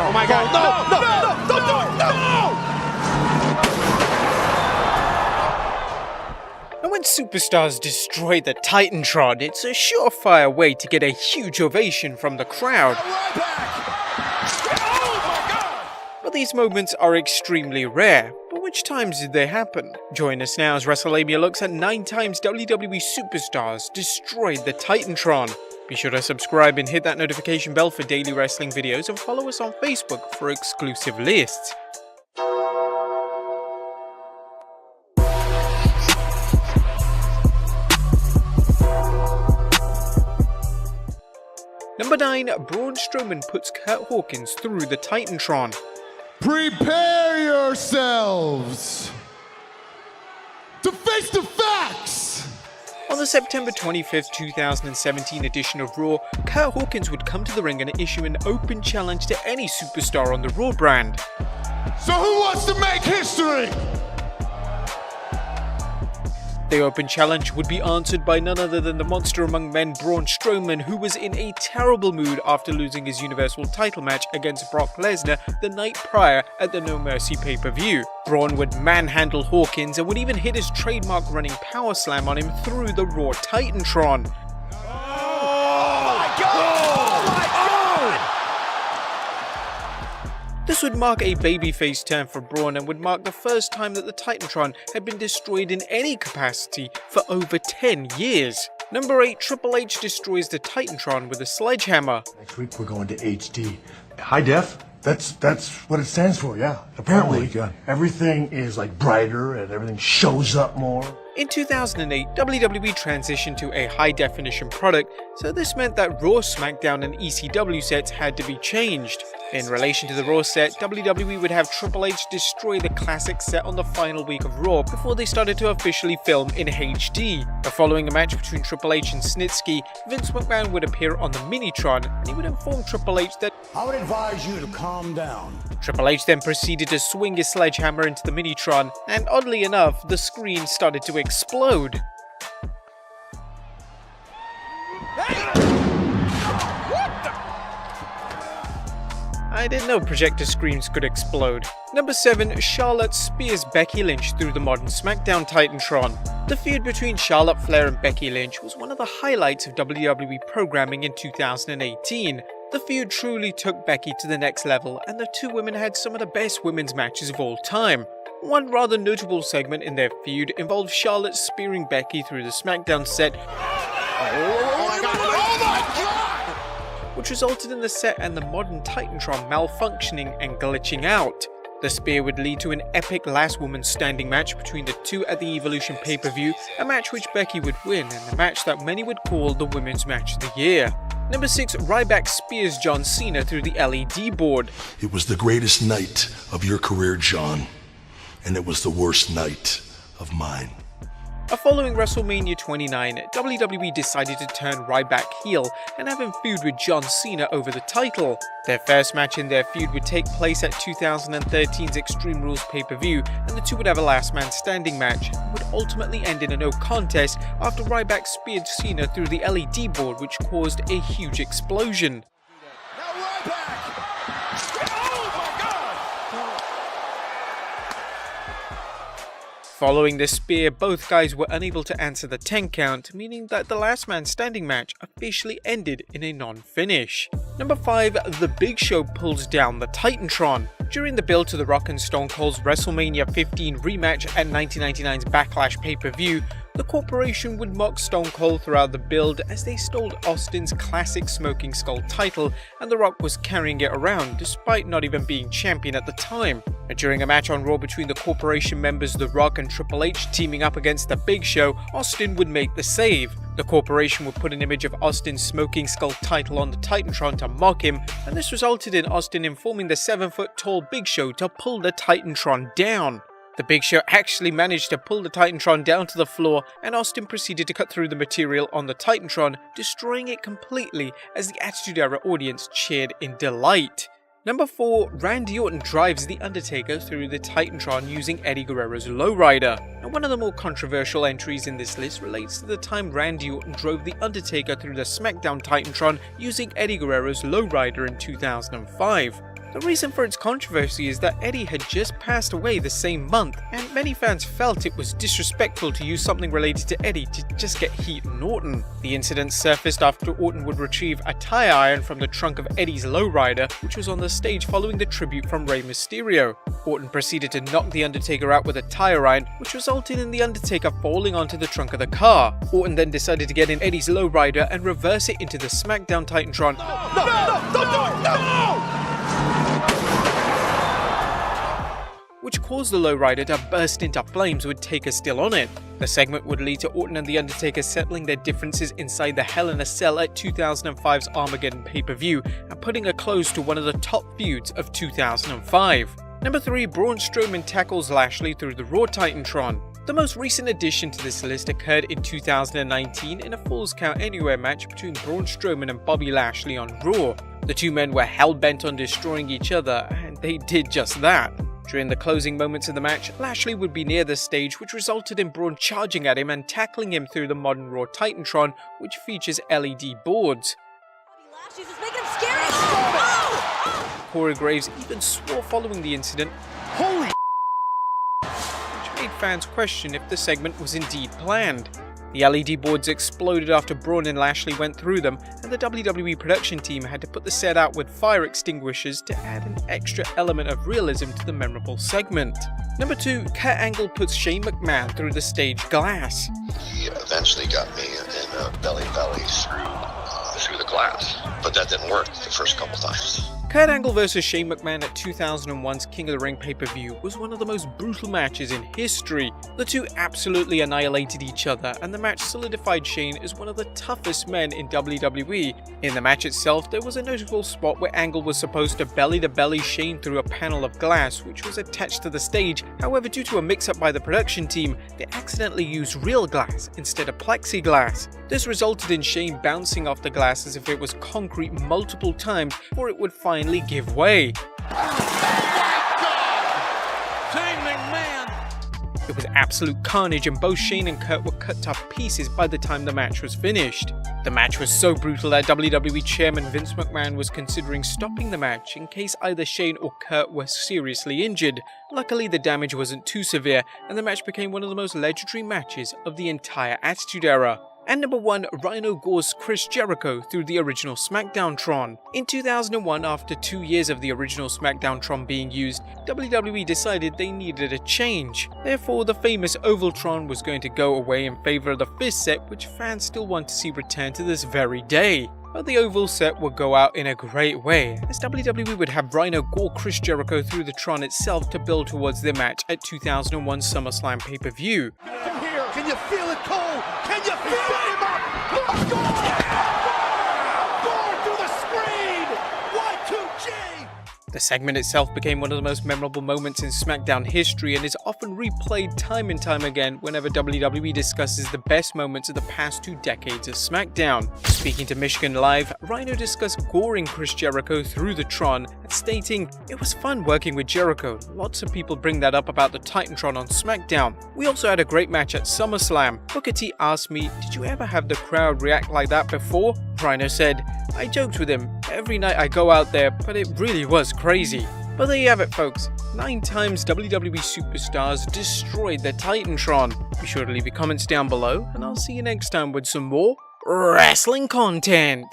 Oh my God! No! And when superstars destroy the Titantron, it's a surefire way to get a huge ovation from the crowd. But these moments are extremely rare. But which times did they happen? Join us now as Wrestlelamia looks at 9 times WWE superstars destroyed the Titantron. Be sure to subscribe and hit that notification bell for daily wrestling videos, and follow us on Facebook for exclusive lists. Number 9, Braun Strowman puts Kurt Hawkins through the Titantron. Prepare yourselves to face the facts! On the September 25th, 2017 edition of Raw, Kurt Hawkins would come to the ring and issue an open challenge to any superstar on the Raw brand. So who wants to make history? The open challenge would be answered by none other than the monster among men Braun Strowman, who was in a terrible mood after losing his Universal title match against Brock Lesnar the night prior at the No Mercy pay-per-view. Braun would manhandle Hawkins and would even hit his trademark running power slam on him through the Raw Titantron. This would mark a babyface turn for Braun and would mark the first time that the Titantron had been destroyed in any capacity for over 10 years. Number 8, Triple H destroys the Titantron with a sledgehammer. Next week we're going to HD. High def? That's what it stands for, yeah. Apparently, everything is like brighter and everything shows up more. In 2008, WWE transitioned to a high-definition product, so this meant that Raw, SmackDown and ECW sets had to be changed. In relation to the Raw set, WWE would have Triple H destroy the classic set on the final week of Raw before they started to officially film in HD. Following a match between Triple H and Snitsky, Vince McMahon would appear on the Minitron and he would inform Triple H that I would advise you to calm down. Triple H then proceeded to swing his sledgehammer into the Minitron, and oddly enough, the screen started to explode. I didn't know projector screens could explode. Number 7, Charlotte spears Becky Lynch through the modern SmackDown Titantron. The feud between Charlotte Flair and Becky Lynch was one of the highlights of WWE programming in 2018. The feud truly took Becky to the next level, and the two women had some of the best women's matches of all time. One rather notable segment in their feud involved Charlotte spearing Becky through the SmackDown set, which resulted in the set and the modern Titantron malfunctioning and glitching out. The spear would lead to an epic last woman standing match between the two at the Evolution pay-per-view, a match which Becky would win and a match that many would call the Women's Match of the Year. Number 6, Ryback spears John Cena through the LED board. It was the greatest night of your career, John, and it was the worst night of mine. Following WrestleMania 29, WWE decided to turn Ryback heel and have him feud with John Cena over the title. Their first match in their feud would take place at 2013's Extreme Rules pay-per-view, and the two would have a last man standing match, and would ultimately end in a no contest after Ryback speared Cena through the LED board, which caused a huge explosion. Following the spear, both guys were unable to answer the 10 count, meaning that the last man standing match officially ended in a non-finish. Number 5, The Big Show pulls down the Titantron. During the build to The Rock and Stone Cold's WrestleMania 15 rematch at 1999's Backlash pay-per-view, the corporation would mock Stone Cold throughout the build as they stole Austin's classic Smoking Skull title, and The Rock was carrying it around despite not even being champion at the time. During a match on Raw between the corporation members The Rock and Triple H teaming up against The Big Show, Austin would make the save. The corporation would put an image of Austin's Smoking Skull title on the Titantron to mock him, and this resulted in Austin informing the 7-foot-tall Big Show to pull the Titantron down. The Big Show actually managed to pull the Titantron down to the floor, and Austin proceeded to cut through the material on the Titantron, destroying it completely as the Attitude Era audience cheered in delight. Number 4, Randy Orton drives The Undertaker through the Titantron using Eddie Guerrero's lowrider. And one of the more controversial entries in this list relates to the time Randy Orton drove The Undertaker through the SmackDown Titantron using Eddie Guerrero's lowrider in 2005. The reason for its controversy is that Eddie had just passed away the same month, and many fans felt it was disrespectful to use something related to Eddie to just get heat on Orton. The incident surfaced after Orton would retrieve a tire iron from the trunk of Eddie's lowrider, which was on the stage following the tribute from Rey Mysterio. Orton proceeded to knock the Undertaker out with a tire iron, which resulted in the Undertaker falling onto the trunk of the car. Orton then decided to get in Eddie's lowrider and reverse it into the SmackDown Titantron. Which caused the lowrider to burst into flames with Taker still on it. The segment would lead to Orton and The Undertaker settling their differences inside the Hell in a Cell at 2005's Armageddon pay-per-view and putting a close to one of the top feuds of 2005. Number 3, Braun Strowman tackles Lashley through the Raw Titantron. The most recent addition to this list occurred in 2019 in a Falls Count Anywhere match between Braun Strowman and Bobby Lashley on Raw. The two men were hell-bent on destroying each other, and they did just that. During the closing moments of the match, Lashley would be near the stage, which resulted in Braun charging at him and tackling him through the modern Raw Titantron, which features LED boards. Lashley's just making him scary. Oh! Corey Graves even swore following the incident, Holy which made fans question if the segment was indeed planned. The LED boards exploded after Braun and Lashley went through them, and the WWE production team had to put the set out with fire extinguishers to add an extra element of realism to the memorable segment. Number 2, Kurt Angle puts Shane McMahon through the stage glass. He eventually got me in a belly through the glass, but that didn't work the first couple times. Kurt Angle vs Shane McMahon at 2001's King of the Ring pay-per-view was one of the most brutal matches in history. The two absolutely annihilated each other, and the match solidified Shane as one of the toughest men in WWE. In the match itself, there was a notable spot where Angle was supposed to belly-to-belly Shane through a panel of glass which was attached to the stage. However, due to a mix-up by the production team, they accidentally used real glass instead of plexiglass. This resulted in Shane bouncing off the glass as if it was concrete multiple times before it would finally give way. It was absolute carnage, and both Shane and Kurt were cut to pieces by the time the match was finished. The match was so brutal that WWE Chairman Vince McMahon was considering stopping the match in case either Shane or Kurt were seriously injured. Luckily, the damage wasn't too severe, and the match became one of the most legendary matches of the entire Attitude Era. And number 1, Rhino gores Chris Jericho through the original SmackDown-tron. In 2001, after 2 years of the original SmackDown-tron being used, WWE decided they needed a change. Therefore, the famous Ovaltron was going to go away in favor of the Fist set, which fans still want to see return to this very day. But the Oval set would go out in a great way, as WWE would have Rhino gore Chris Jericho through the Tron itself to build towards their match at 2001 SummerSlam pay-per-view. Can you feel it, Cole? Can you feel it? Let's go! Going through the screen! Y2J! The segment itself became one of the most memorable moments in SmackDown history and is often replayed time and time again whenever WWE discusses the best moments of the past 2 decades of SmackDown. Speaking to Michigan Live, Rhino discussed goring Chris Jericho through the Tron and stating, "It was fun working with Jericho. Lots of people bring that up about the Titantron on SmackDown. We also had a great match at SummerSlam. Booker T asked me, did you ever have the crowd react like that before? Rhino said, I joked with him. Every night I go out there, but it really was crazy." But there you have it, folks. 9 times WWE superstars destroyed the Titantron. Be sure to leave your comments down below, and I'll see you next time with some more wrestling content.